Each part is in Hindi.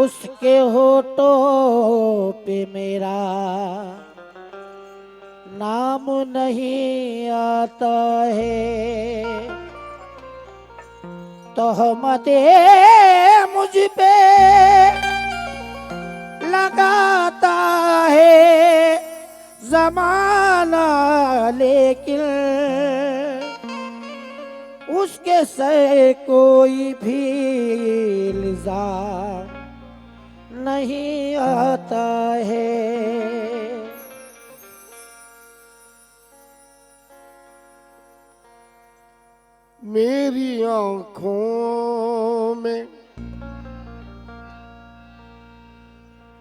उसके होठों पे मेरा नाम नहीं आता है, तोहमते मुझ पे लगाता है ज़माना, लेकिन उसके सर कोई भी इल्ज़ाम नहीं आता है। मेरी आँखों में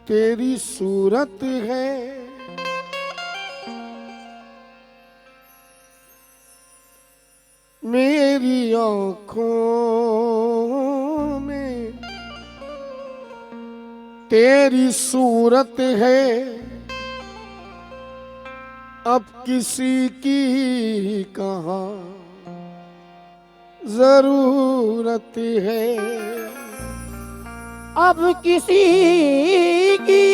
तेरी सूरत है, मेरी आँखों में तेरी सूरत है, अब किसी की कहाँ जरूरत है, अब किसी की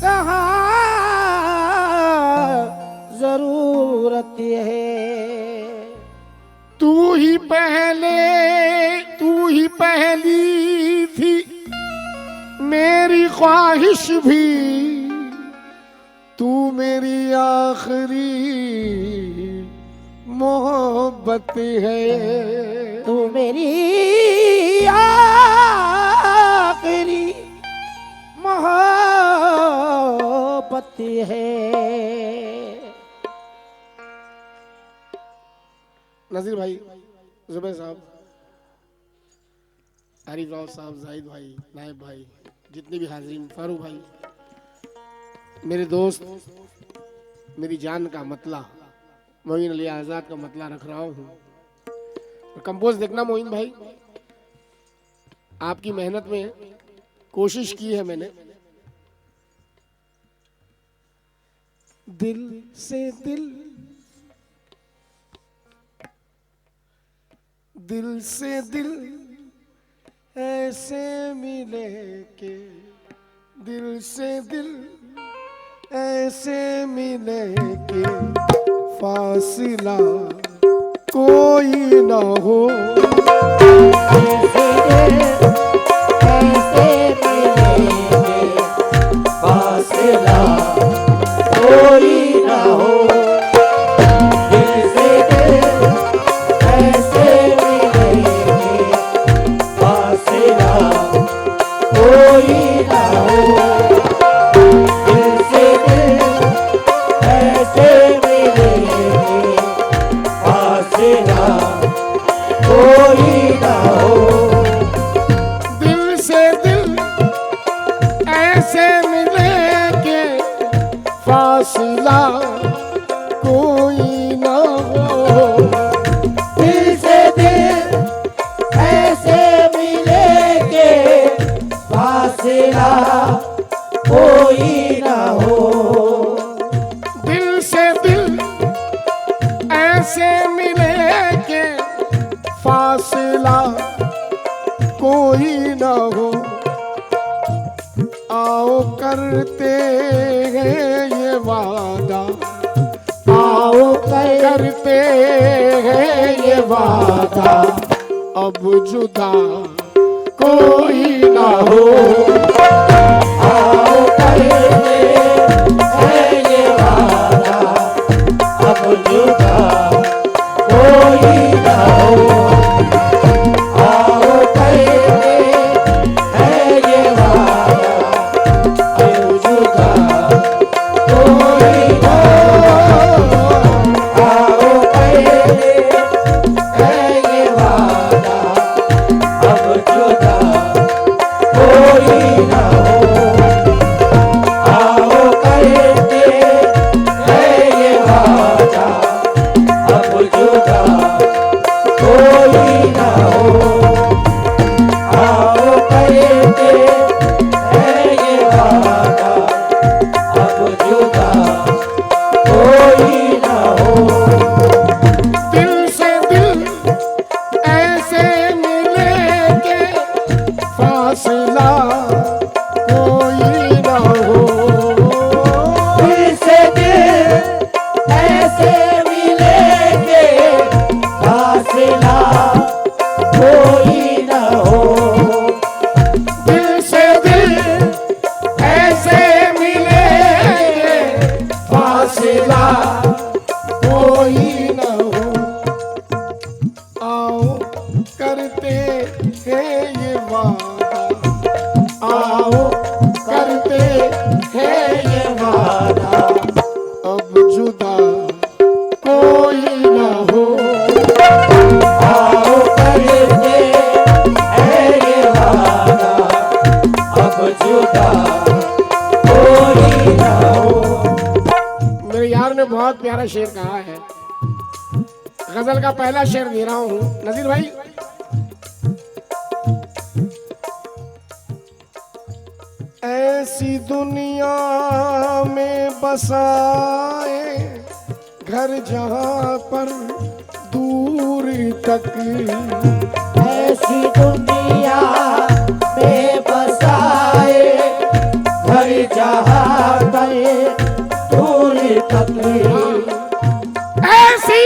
कहाँ जरूरत है। तू ही पहली थी मेरी ख्वाहिश भी, तू मेरी आखिरी मोहब्बत है, तू मेरी आखिरी मोहब्बत है। नजीर भाई, जुबैर साहब, आरिफ राव साहब, जाहिद भाई, नायब भाई, जितने भी हाजिरीन, फारूक भाई, मेरे दोस्त, मेरी जान का मतला मोइन अली आजाद का मतला रख रहा हूँ। और कंपोज देखना मोइन भाई, आपकी मेहनत में कोशिश की है मैंने। दिल से दिल, दिल से दिल ऐसे मिले के, दिल से दिल ऐसे मिले के फासिला कोई ना हो, ऐसे मिलेंगे फासिला कोई ना हो, दिल से दिल ऐसे मिलेंगे फासिला कोई ना हो, दिल से दिल ऐसे मिलेंगे फासिला कोई ना हो, दिल से दिल ऐसे मिले के फासिला कोई ना हो, दिल से दिल ऐसे मिलेंगे फासिला कोई ना हो, दिल से दिल ऐसे मिले के फासिला कोई ना हो। आओ करते हैं ये वादा, आओ करते हैं ये वादा, अब जुदा कोई ना हो, आओ करते हैं ये वादा, अब जुदा कोई ना हो, आओ करते हैं ये वादा, अब जुदा कोई ना हो, आओ करते हैं ये वादा, अब जुदा कोई ना हो, आओ करते हैं ये वादा, अब जुदा कोई ना हो, आओ करते हैं ये वादा, अब जुदा कोई ना हो, दिल से दिल ऐसे मिले के वादा आओ करते हैं ये वादा अब जुदा कोई ना हो। आओ करते हैं ये वादा अब जुदा कोई ना हो। मेरे यार ने बहुत प्यारा शेर कहा है, गजल का पहला शेर दे रहा हूँ नजीर भाई। ऐसी दुनिया में बसाए घर जहाँ पर दूर तक, ऐसी दुनिया में बसाए घर जहाँ पर दूर तक। ऐसी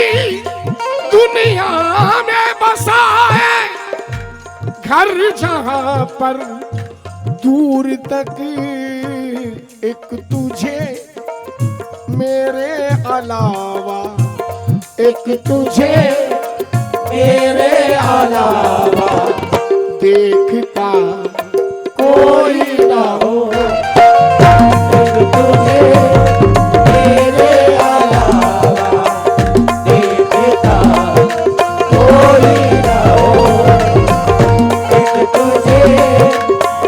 दुनिया में बसाए घर जहाँ पर दूर तक, एक तुझे मेरे अलावा, एक तुझे मेरे अलावा देखता कोई ना हो। एक तुझे मेरे अलावा देखता कोई ना हो। एक तुझे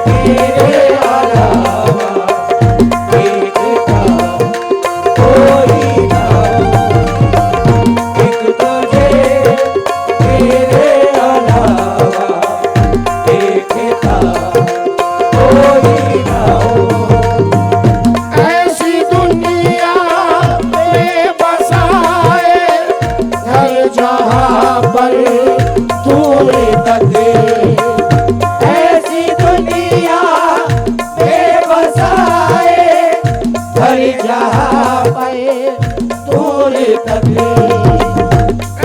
मेरे अलावा देखता कोई ना हो। एक तुझे मेरे अलावा देखता कोई ना हो। ऐसी दुनिया में बसाए घर जहाँ पर दूर तक। ऐसी दुनिया में बसाए घर जहाँ पर दूर तक।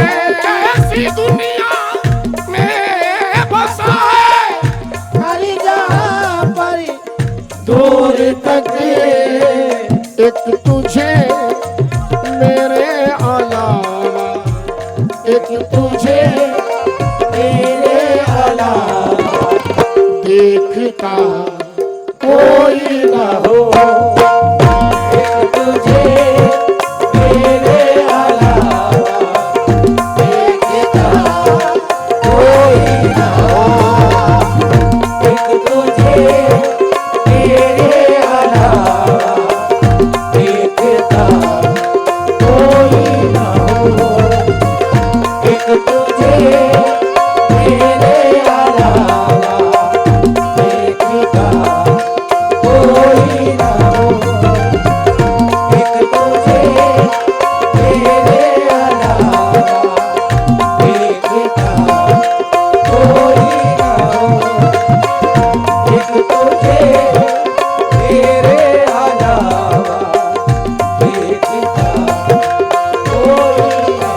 ऐसी दुनिया में बसाए घर जहाँ पर दूर तक। एक तुझे मेरे अलावा, एक तुझे मेरे अलावा देखता कोई ना हो। एक तुझे मेरे अलावा देखता कोई ना हो। एक तुझे मेरे अलावा देखता कोई ना हो। एक तुझे मेरे अलावा देखता कोई ना हो। एक तुझे मेरे अलावा देखता कोई ना हो। एक तुझे मेरे अलावा देखता कोई ना हो।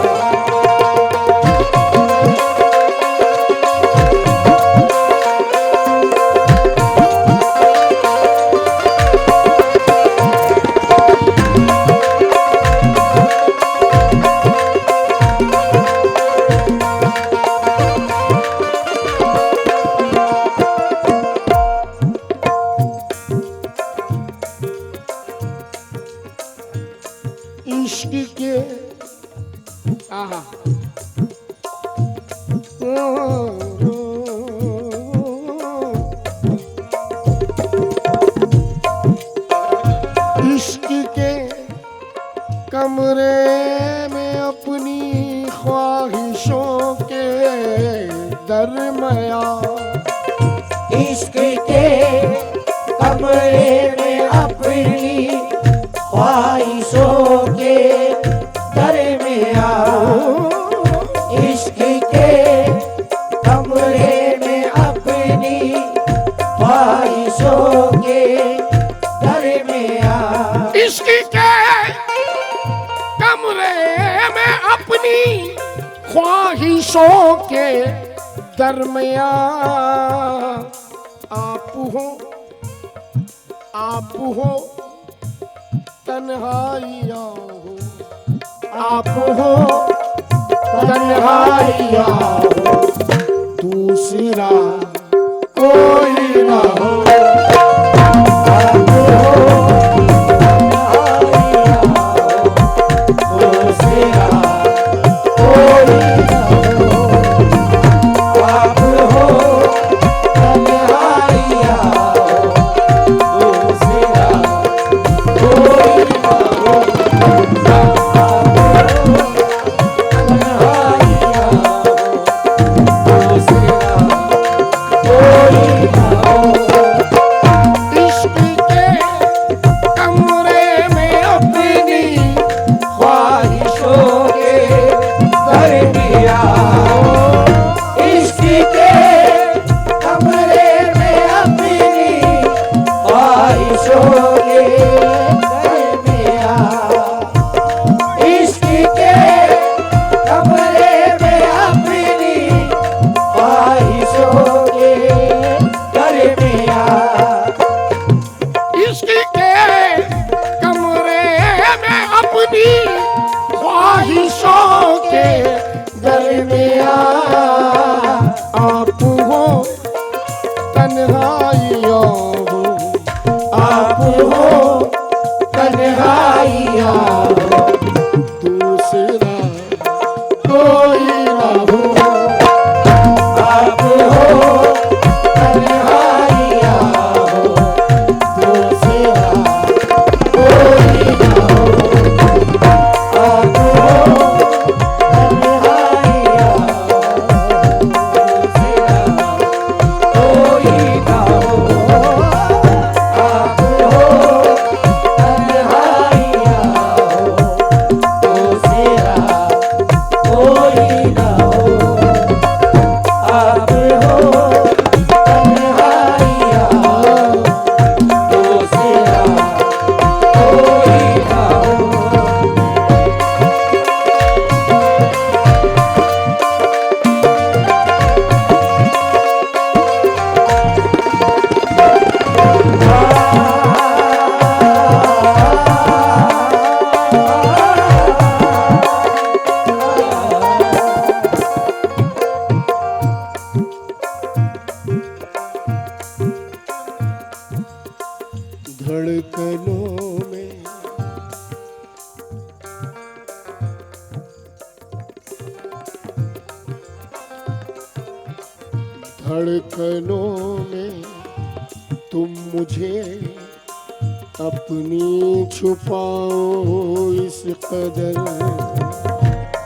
इश्क के आहा इश्क के कमरे में अपनी ख्वाहिशों के दरमिया, इश्क के कमरे में अपनी ख्वाहिशों के दरमियाँ। इश्क के कमरे में अपनी ख्वाहिशों के दरमियाँ। इश्क के कमरे में अपनी ख्वाहिशों के दरमिया, आप हो तन्हाइयाँ हो, आप हो तन्हाइयाँ हो, दूसरा कोई ना हो। आप हो दूसरा कोई ना हो। आप हो कन्हैया हो दूसरा कोई ना हो। ख्वाहिशों के दरमियां आप हो कन्हैया हो। आप हो कन्हैया हो दूसरा कोई ना हो। आप हो कन्हैया हो दूसरा कोई ना हो। आप हो कन्हैया हो दूसरा कोई ना हो। आप हो कन्हैया हो दूसरा कोई ना हो। आप हो कन्हैया हो दूसरा कोई ना हो। धड़कनों में धड़कनों में तुम मुझे अपनी छुपाओ इस कदर।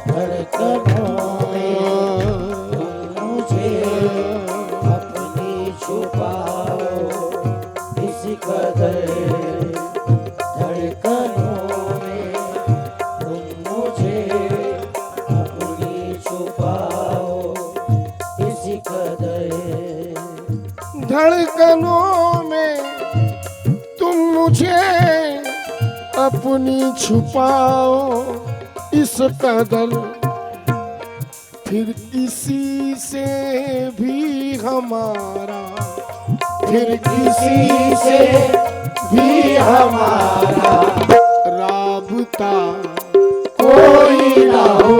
धड़कनों में तुम मुझे अपनी छुपाओ इस कदर। धड़कनों में तुम मुझे अपनी छुपाओ इस कदर। धड़कनों में तुम मुझे अपनी छुपाओ इस कदर। फिर किसी से भी हमारा फिर किसी से भी हमारा राबता कोई ना हो।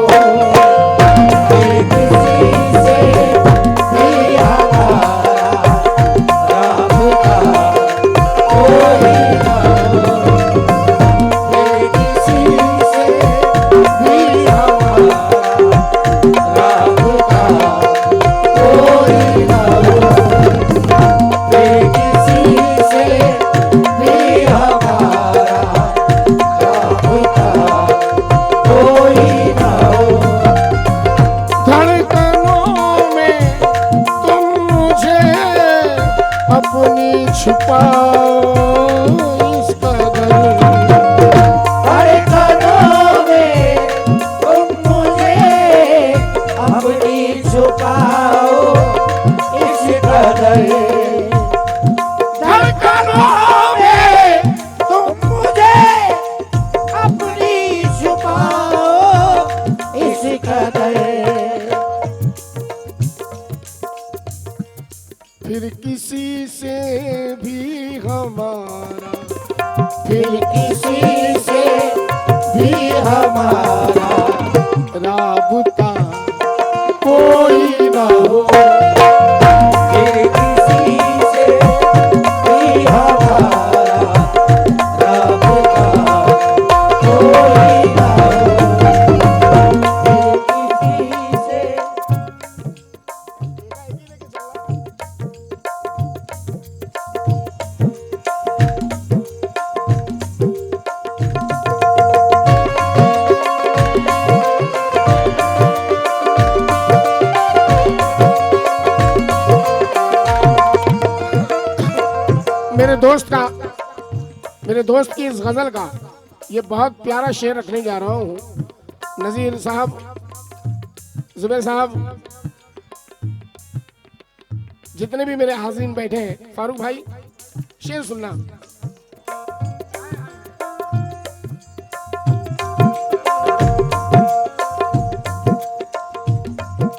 फिर किसी से भी हमारा राबता कोई ना हो। फिर किसी से भी हमारा राबता कोई ना हो। फिर किसी से भी हमारा राबता कोई ना हो। धड़कनों में तुम मुझे अपनी छुपाओ इस कदर। धड़कनों में तुम मुझे अपनी छुपाओ इस कदर। धड़कनों में तुम मुझे अपनी छुपाओ इस कदर। फिर किसी से भी हमारा फिर किसी से भी हमारा राबता कोई ना हो। फिर किसी मेरे दोस्त की इस गजल का ये बहुत प्यारा शेर रखने जा रहा हूँ। नजीर साहब, जुबैर साहब, जितने भी मेरे हाज़रीन बैठे हैं, फारूक भाई शेर सुनना।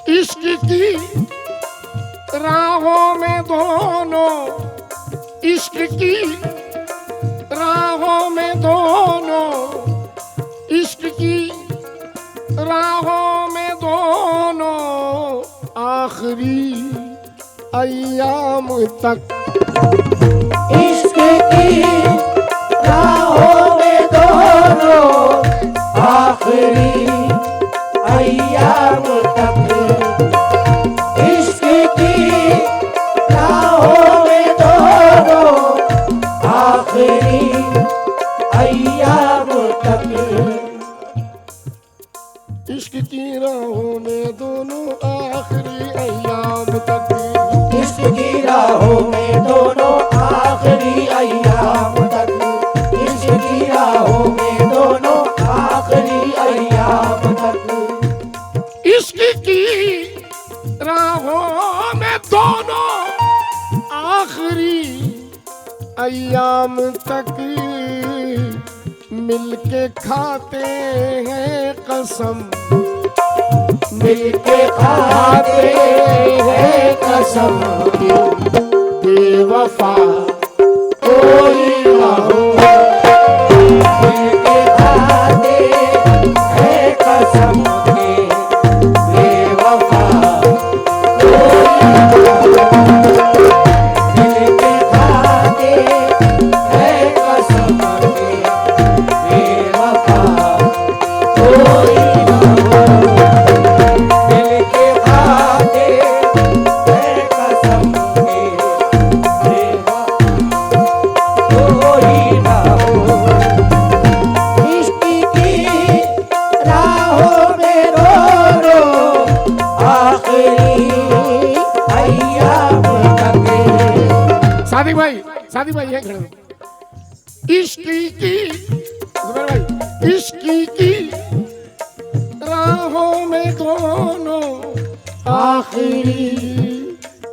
इश्क की राहों में दोनों, इश्क की राहों में दोनों, इश्क की राहों में दोनों, आखिरी अय्याम तक। इश्क की राहों में दोनों, आखिरी अय्याम तक। इश्क की राहों में दोनों, आखिरी अय्याम तक। इश्क की राहों में दोनों, आखिरी अय्याम तक। इश्क की राहों में दोनों, आखिरी अय्याम तक। इश्क की राहों में दोनों, आखिरी अय्याम तक। इश्क की राहों में दोनों, आखिरी अय्याम तक। मिलके खाते हैं कसम, मिलके खाते हैं कसम, बेवफा कोई ना हो। मिलके खाते हैं कसम, बेवफा कोई ना हो। मिलके खाते हैं कसम, बेवफा कोई ना हो। मिलके खाते हैं कसम, बेवफा कोई ना हो। इश्क की राहों में दोनों, आखिरी अय्याम तक। सादी भाई है खड़े। इश्क की, जुबैर भाई, इश्क की राहों में दोनों, आखिरी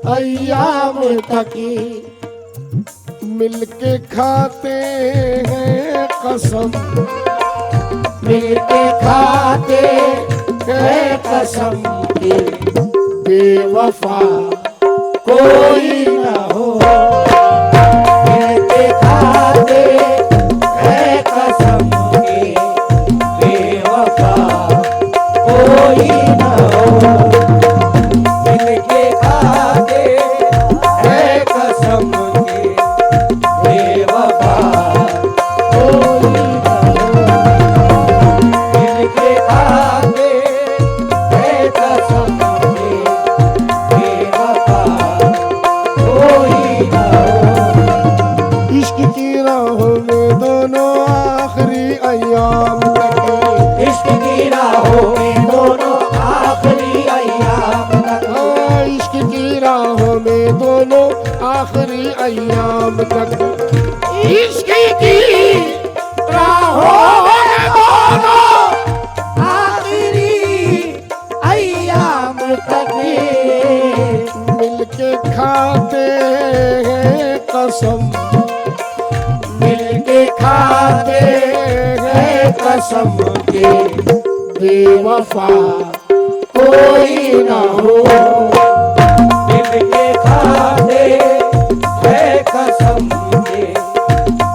अय्याम तक। मिलके खाते हैं कसम, मिलके खाते हैं कसम, बेवफा कोई ना हो। मिलके खाते हैं कसम, बेवफा कोई ना हो। मिलके खाते हैं कसम, बेवफा कोई ना हो। मिलके खाते हैं कसम, बेवफा कोई ना हो। इश्क की राहों में दोनों, आखिरी अय्याम तक। इश्क की राहों में दोनों, आखिरी अय्याम तक। इश्क की राहों में दोनों, आखिरी अय्याम तक। इश्क की राहों में दोनों, आखिरी अय्याम तक। मिलके खाते हैं कसम, मिलके खाते हैं कसम, बेवफा कोई ना हो। मिलके खाते हैं कसम,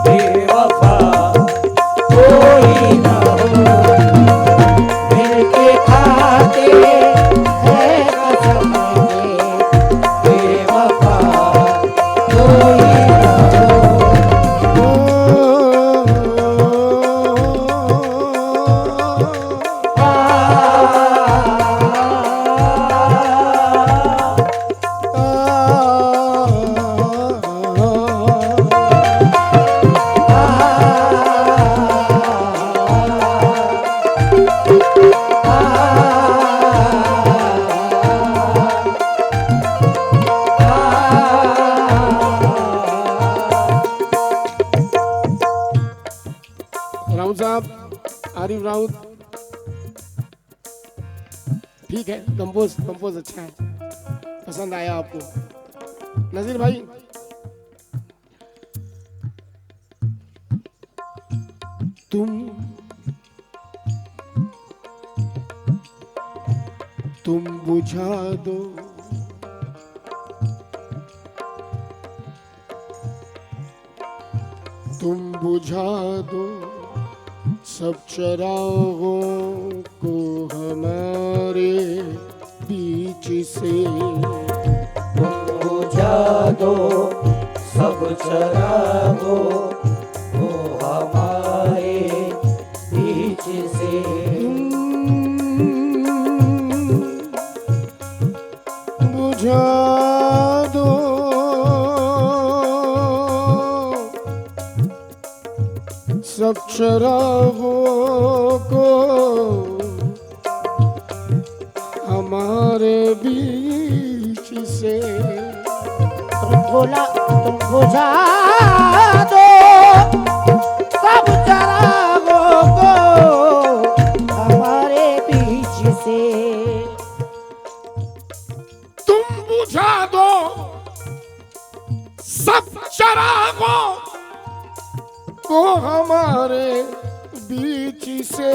बेवफा कोई ना हो। मिलके खाते हैं कसम, बेवफा कोई ना हो। आरिफ राउत ठीक है, कंपोज अच्छा है, पसंद आया आपको। नजीर भाई तुम बुझा दो सब चरागों को हमारे बीच से। तुम बुझा दो सब चरागों को हमारे बीच से। बुझा दो सब चरागों को हमारे बीच से। तुम बुझा दो सब चरागों को हमारे बीच से। तुम बुझा दो सब चरागों को हमारे बीच से।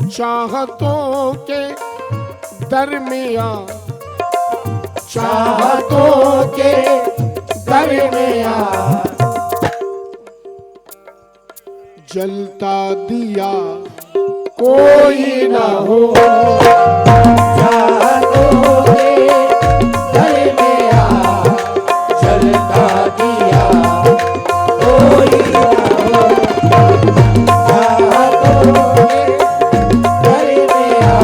चाहतों के दरमियां जलता दिया कोई ना हो। चाहतों के दरमियां जलता दिया कोई ना हो। चाहतों के दरमियां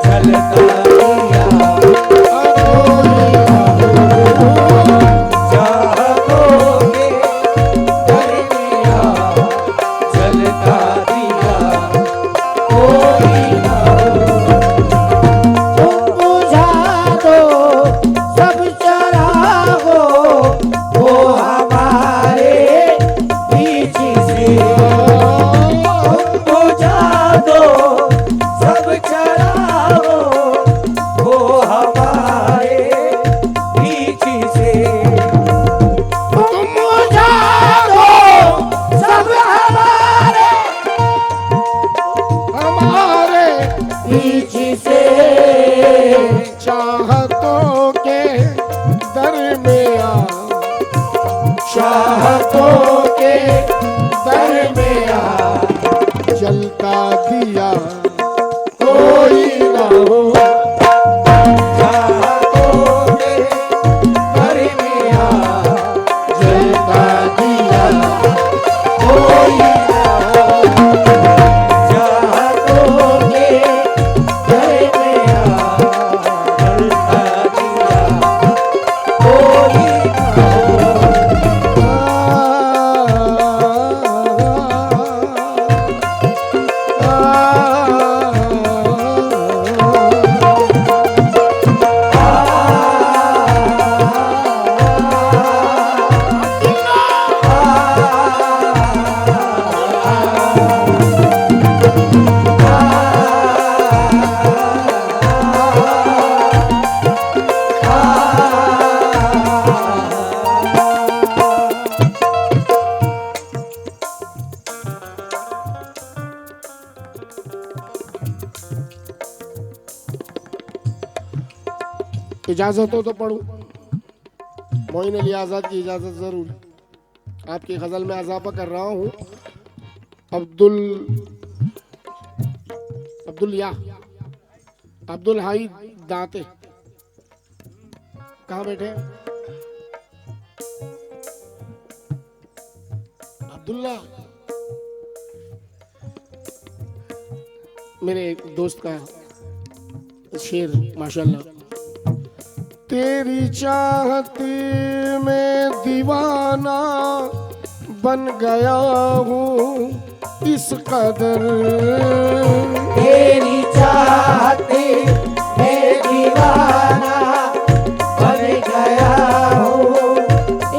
जलता दिया कोई ना हो। चाहतों के दरमियां जलता दिया कोई ना हो। तुम बुझा दो सब चरागों को हमारे बीच से। तुम बुझा दो सब चरागों को हमारे बीच से। तुम बुझा दो सब हमारे बीच से। चाहतों के दरमियां चाहतों के दरमियां जलता दिया कोई ना हो। चाहतों के दरमियां जलता दिया कोई ना हो। चाहतों के दरमियां जलता दिया कोई ना इजाजत हो तो पढ़ूं। मोइन अली आजाद की इजाजत जरूर। आपकी गजल में इजाफा कर रहा हूँ। अब्दुल हाई दाते कहाँ बैठे? अब्दुल्ला मेरे एक दोस्त का शेर माशाल्लाह। तेरी चाहती में दीवाना बन गया हूँ इस कदर। तेरी चाहती में दीवाना बन गया हूँ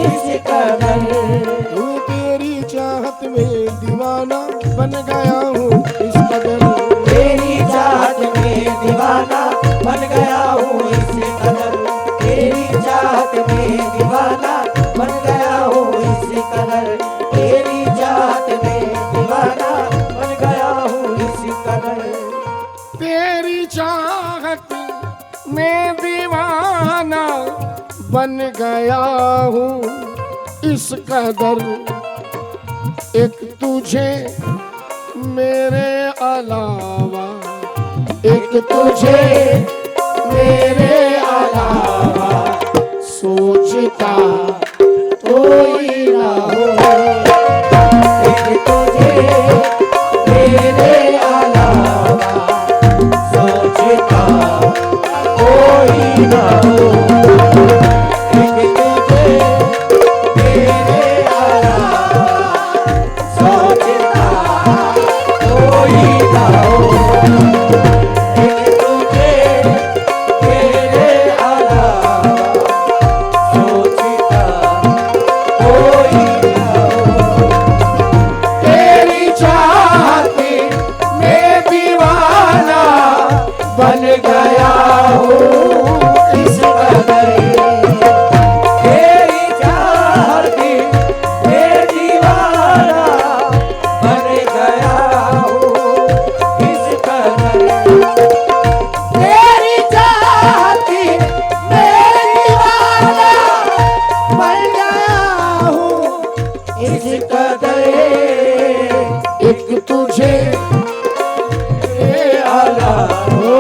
इस कदर। तेरी चाहत में दीवाना बन गया बन गया हूँ इस कदर, एक तुझे मेरे अलावा, एक तुझे मेरे अलावा सोचता कोई ना हो। एक तुझे मेरे अलावा सोचता कोई ना हो। एक तुझे मेरे अलावा सोचता कोई ना हो। एक तुझे मेरे अलावा सोचता कोई ना हो। तेरी चाहती में दीवाना बन गया हूँ इस कदर। तेरी चाहती में दीवाना बन गया हूँ इस कदर। तेरी चाहती में दीवाना बन गया हूँ इस कदर। एक तुझे मेरे अलावा हो,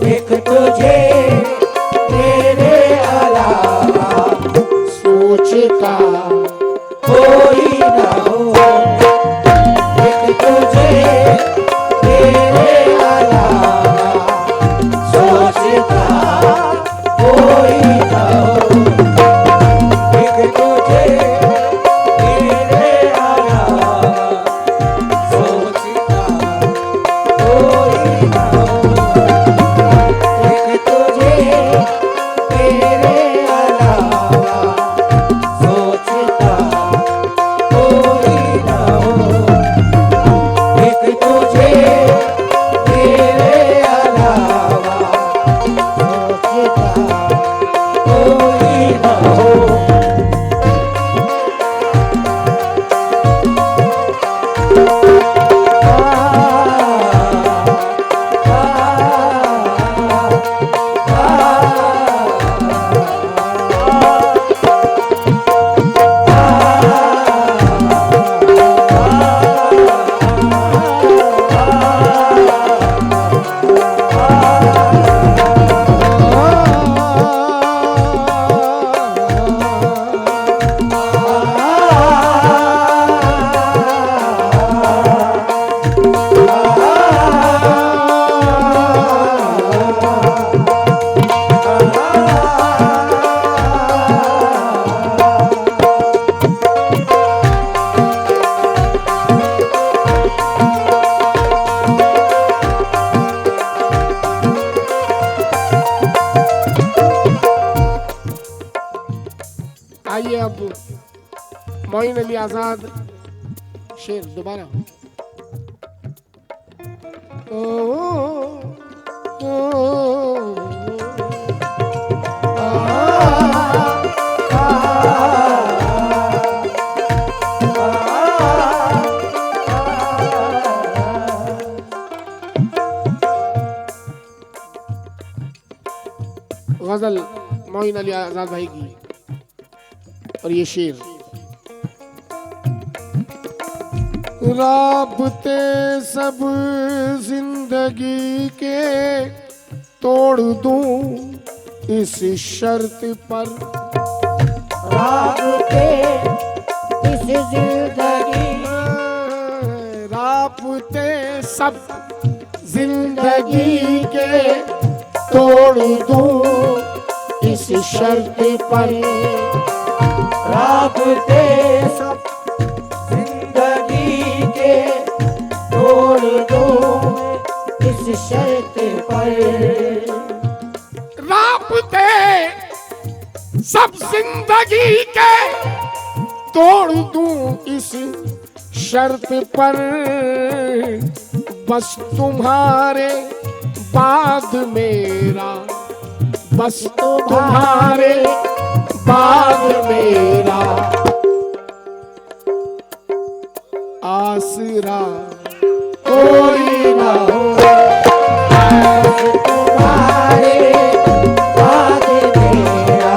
एक तुझे मेरे अलावा सोचता कोई ना हो। एक तुझे मेरे अलावा सोचता कोई ना हो। एक तुझे मेरे अलावा सोचता कोई ना हो। एक तुझे मेरे अलावा सोचता कोई ना हो। एक तुझे मेरे अलावा सोचता कोई ना हो। आइए अब मोइन अली आजाद शेर दोबारा। ओ, ओ, गजल मोइन अली आजाद भाई की और ये शेर। राबते सब जिंदगी के तोड़ दूं इस शर्त पर, राबते इस जिंदगी राबते सब जिंदगी के तोड़ दूं इस शर्त पर, राबते सब जिंदगी के तोड़ दूं इस शर्त पर। राबते सब जिंदगी के तोड़ दूं इस शर्त पर, बस तुम्हारे बाद मेरा, बस तुम्हारे बाद मेरा आसरा कोई ना हो। बस तुम्हारे बाद मेरा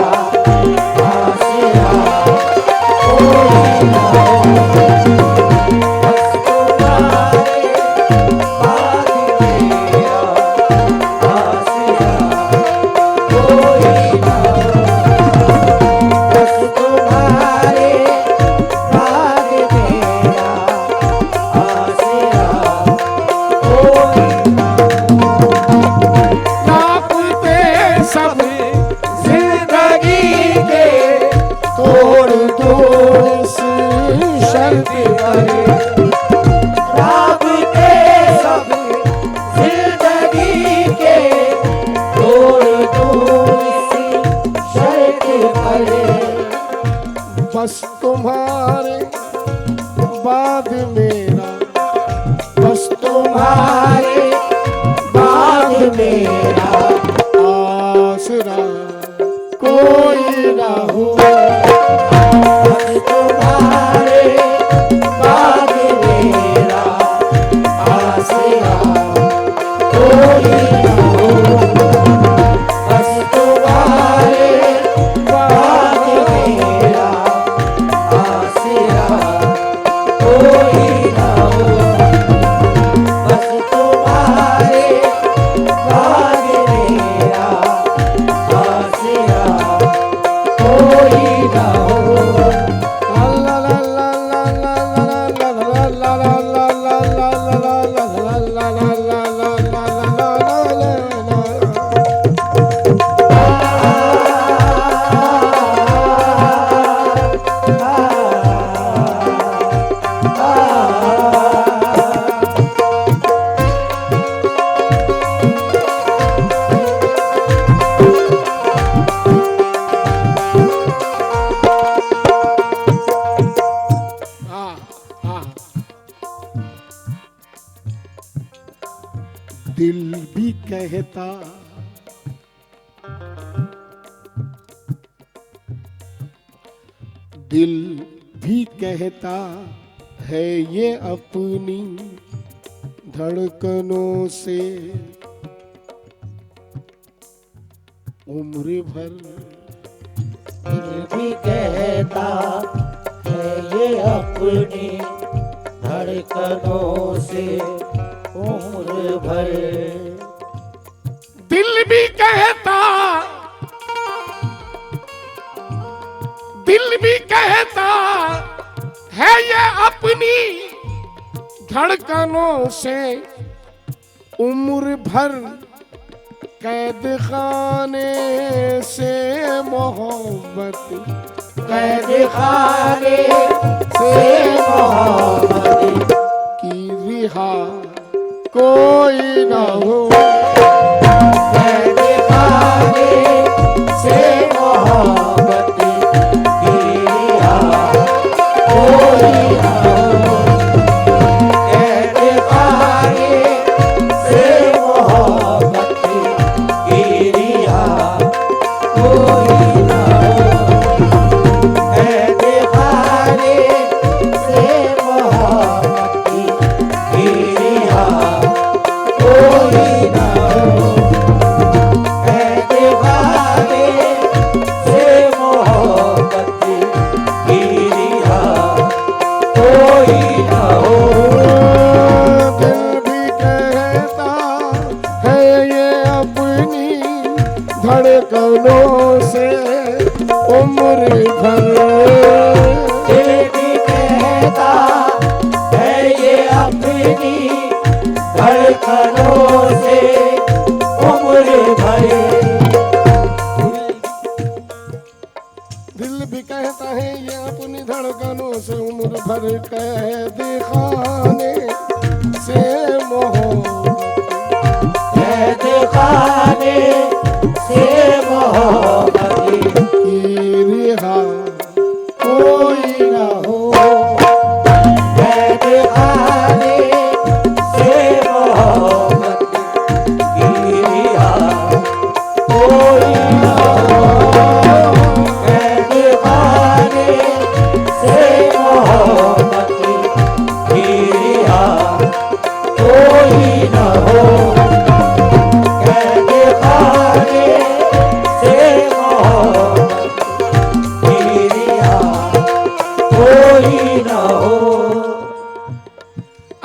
बस तुम्हारे बाद मेरा, बस तुम्हारे बाद मेरा आसरा कोई ना हो। बस तुम्हारे बाद मेरा आसरा कोई ना हो। बस तुम्हारे बाद मेरा आसरा कोई ना हो। बस तुम्हारे बाद मेरा आसरा कोई ना हो। ला ला ला ला ला ला ला ला ला ला ला दिल भी कहता दिल भी कहता है ये अपनी धड़कनों से उम्र भर। दिल भी कहता है ये अपनी धड़कनों से उम्र भर। दिल भी कहता है ये अपनी धड़कनों से उम्र भर। कैद खाने से मोहब्बत, कैद खाने से मोहब्बत की रिहा कोई ना हो। कैद खाने से मोहब्बत की रिहा कोई ना हो। कैद खाने से मोहब्बत की रिहा कोई ना हो। कैद खाने से मोहब्बत की रिहा कोई ना हो। कैद खाने से मोहब्बत की रिहा कोई ना हो। दिल भी कहता है ये अपनी धड़कनों से उम्र भर। दिल भी कहता है ये अपनी धड़कनों से उम्र भर। दिल भी कहता है ये अपनी धड़कनों से उम्र भर। कैद खाने से मोहब्बत कैद खाने से मोहब्बत की रिहा कोई ना हो। कैद खाने से मोहब्बत की रिहा कोई ना हो। कैद खाने से मोहब्बत की रिहा कोई ना हो। कैद खाने से मोहब्बत की रिहा कोई ना हो।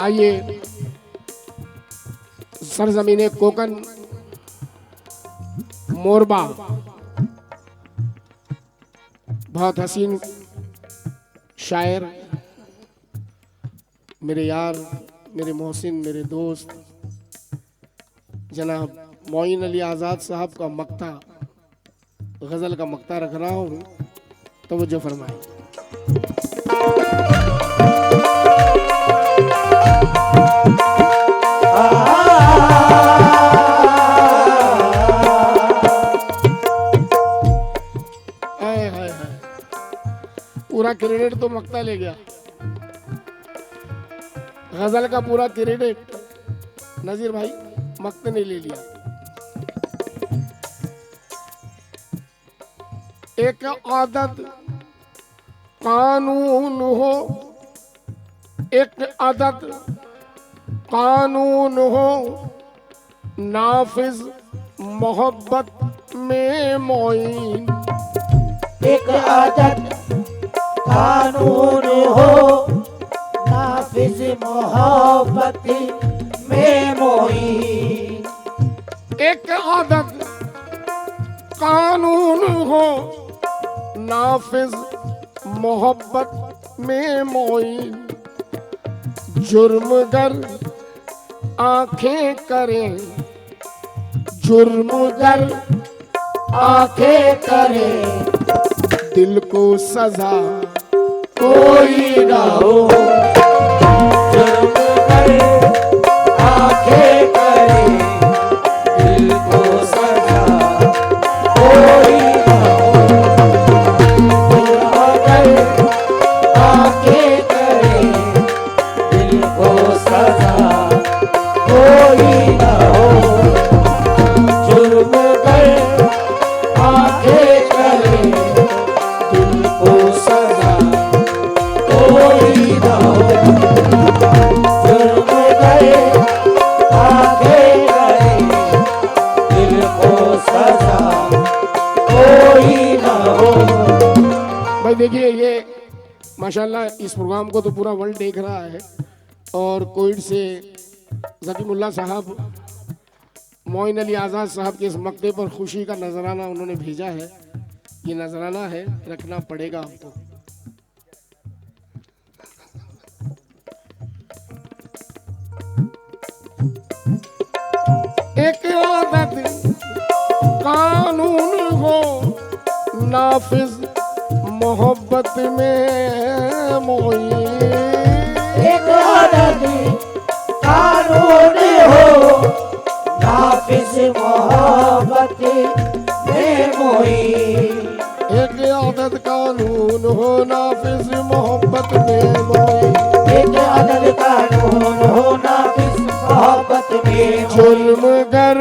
आइए सरजमीने कोकन मोरबा बहुत हसीन शायर, मेरे यार, मेरे मोहसिन, मेरे दोस्त जनाब मोइन अली आज़ाद साहब का मक्ता, गज़ल का मक्ता रख रहा हूँ, तवज्जो फरमाएं। पूरा क्रेडिट तो मक्ता ले गया, गजल का पूरा क्रेडिट नजीर भाई मक्ते ने ले लिया। एक आदत कानून हो, एक आदत कानून हो, नाफिज मोहब्बत में मोइन। एक आदत कानून हो, नाफिज मोहब्बत में मोइन। एक आदत कानून हो, नाफिज मोहब्बत में मोइन। जुर्मगर आंखें करें, जुर्मगर आंखें करें, दिल को सजा कोई ना हो। जुर्मगर आंखें करें, दिल को सजा कोई ना हो। जुर्मगर आंखें करें, दिल को सजा कोई ना हो। जुर्मगर आंखें करें, दिल को सजा कोई ना हो। जुर्मगर आंखें करें, दिल को सजा कोई ना हो। भाई देखिए, ये माशाल्लाह इस प्रोग्राम को तो पूरा वर्ल्ड देख रहा है और कोविड से ज़कीमुल्लाह साहब, मोइन अली आज़ाद साहब के इस मक्ते पर खुशी का नजराना उन्होंने भेजा है। ये नजराना है, रखना पड़ेगा आपको। एक आदत कानून हो, नाफिज मोहब्बत में मोइन। एक आदत कानून हो, नाफिज मोहब्बत में मोइन। एक आदत कानून हो, नाफिज मोहब्बत में मोइन। एक आदत कानून हो, नाफिज मोहब्बत में मोइन। जुर्मगर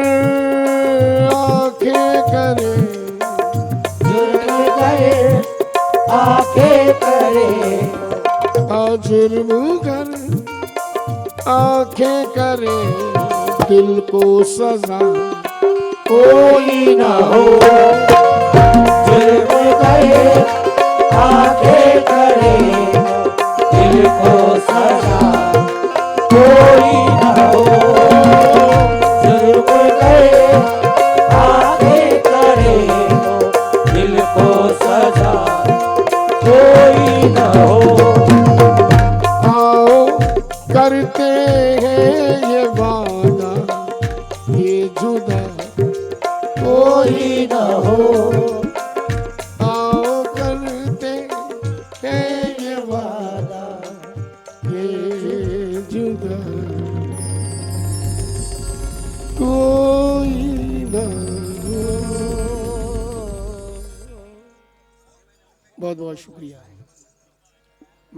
आंखें करे, जुर्मगर आंखें करे, जुर्मगर आंखें करे, दिल को सजा कोई ना हो। जुर्मगर आंखें करे, दिल को सजा कोई ना हो। जुर्मगर आंखें करे, दिल को सजा कोई ना हो। आओ करते हैं ये वादा, ये जुदा कोई ना हो। आओ करते हैं ये वादा, ये जुदा कोई ना हो। बहुत बहुत शुक्रिया।